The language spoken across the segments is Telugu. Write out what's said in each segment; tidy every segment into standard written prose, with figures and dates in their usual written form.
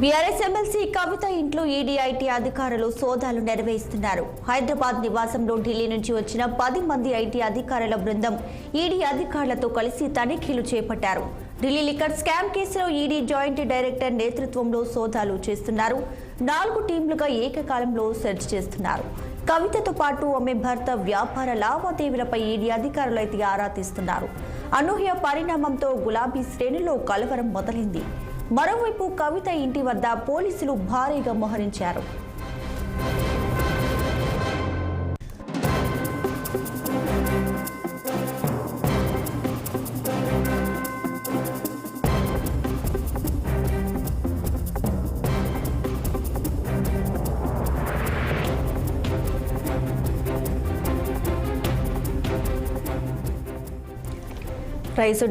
బీఆర్ఎస్ ఎమ్మెల్సీ కవిత ఇంట్లో ఈడీ ఐటీ అధికారులు సోదాలు నిర్వహిస్తున్నారు. హైదరాబాద్ నివాసంలో ఢిల్లీ నుంచి వచ్చిన 10 మంది ఐటీ అధికారుల బృందం ఈడీ అధికారులతో కలిసి తనిఖీలు చేపట్టారు. ఢిల్లీ లిక్కర్ స్కామ్ కేసులో ఈడీ జాయింట్ డైరెక్టర్ నేతృత్వంలో సోదాలు చేస్తున్నారు. 4 టీంలుగా ఏకకాలంలో సెర్చ్ చేస్తున్నారు. కవితతో పాటు ఆమె భర్త వ్యాపార లావాదేవీలపై ఈడీ అధికారులు అయితే ఆరా తీస్తున్నారు. అనూహ్య పరిణామంతో గులాబీ శ్రేణిలో కలవరం మొదలైంది. మరోవైపు కవిత ఇంటి వద్ద పోలీసులు భారీగా మోహరించారు.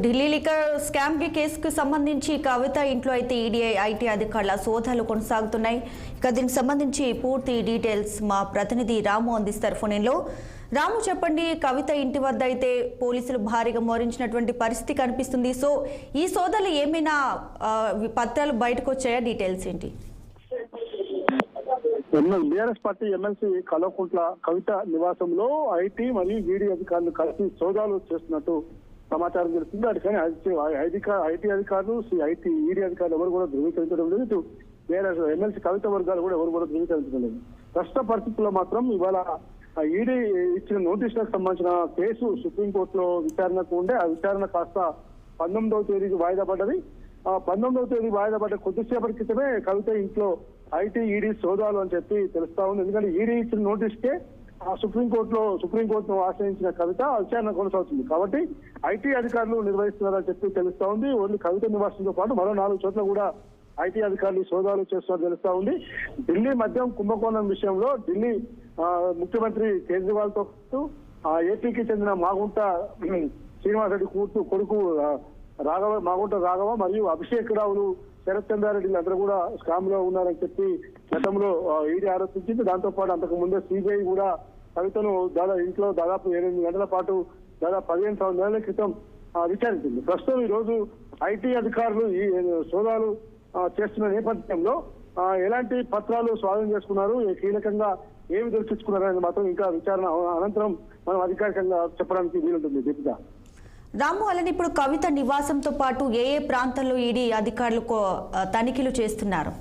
ఢిల్లీ లిక్కర్ స్కామ్ కేసుకు సంబంధించి కవిత ఇంట్లో అయితే ఈడీ ఐటీ అధికారుల సోదాలు కొనసాగుతున్నాయి. ఇక దీనికి సంబంధించి పూర్తి డీటెయిల్స్ మా ప్రతినిధి రాము అందిస్తారు ఫోన్లో. రాము, చెప్పండి, కవిత ఇంటి వద్ద అయితే పోలీసులు భారీగా మోహరించినటువంటి పరిస్థితి కనిపిస్తుంది. సో ఈ సోదాలు ఏమైనా పత్రాలు బయటకు వచ్చాయా? డీటెయిల్స్ ఏంటి? BRS party MLC Kalvakuntla Kavitha నివాసంలో ఐటీ మరియు ఈడీ అధికారులు కలిసి సోదాలు చేస్తున్నట్టు సమాచారం తెలుస్తుంది. అందుకని ఐటీ అధికారులు ఈడీ అధికారులు ఎవరు కూడా ధృవీకరించడం లేదు. వేరే ఎమ్మెల్సీ కవిత వర్గాలు కూడా ఎవరు కూడా ధృవీకరించడం లేదు. ప్రస్తుత పరిస్థితుల్లో మాత్రం ఇవాళ ఈడీ ఇచ్చిన నోటీసులకు సంబంధించిన కేసు సుప్రీంకోర్టులో విచారణకు ఉండే ఆ విచారణ కాస్త 19వ తేదీకి వాయిదా పడ్డది. 19వ తేదీ వాయిదా పడ్డ కొద్దిసేపటి క్రితమే కవిత ఇంట్లో ఐటీ ఈడీ సోదాలు అని చెప్పి తెలుస్తా ఉంది. ఎందుకంటే ఈడీ ఇచ్చిన నోటీస్కే సుప్రీంకోర్టును ఆశ్రయించిన కవిత విచారణ కొనసాగుతుంది. కాబట్టి ఐటీ అధికారులు నిర్వహిస్తున్నారని చెప్పి తెలుస్తా ఉంది. ఓన్లీ కవిత నివాసంతో పాటు మరో 4 చోట్ల కూడా ఐటీ అధికారులు సోదాలు చేస్తున్నారని తెలుస్తా ఉంది. ఢిల్లీ మద్యం కుంభకోణం విషయంలో ఢిల్లీ ముఖ్యమంత్రి కేజ్రీవాల్ తో పాటు ఏపీకి చెందిన మాగుంట శ్రీనివాసరెడ్డి కొడుకు మాగుంట రాఘవ మరియు అభిషేక్ రావులు శరత్ చంద్రారెడ్డి అందరూ కూడా స్కామ్ లో ఉన్నారని చెప్పి గతంలో ఈడీ ఆరోపించింది. దాంతో పాటు అంతకు ముందే సిబిఐ కూడా కవితను ఇంట్లో దాదాపు 8 గంటల పాటు దాదాపు 15 నెలల క్రితం విచారించింది. ప్రస్తుతం ఈ రోజు ఐటీ అధికారులు ఈ సోదాలు చేస్తున్న నేపథ్యంలో ఎలాంటి పత్రాలు స్వాధీనం చేసుకున్నారు, కీలకంగా ఏమి దర్శించుకున్నారు అనేది మాత్రం ఇంకా విచారణ అనంతరం మనం అధికారికంగా చెప్పడానికి వీలుంటుంది. దీపిక, రాము, అలానే ఇప్పుడు కవిత నివాసంతో పాటు ఏ ప్రాంతాల్లో ఈడీ అధికారులు తనిఖీలు చేస్తున్నారు?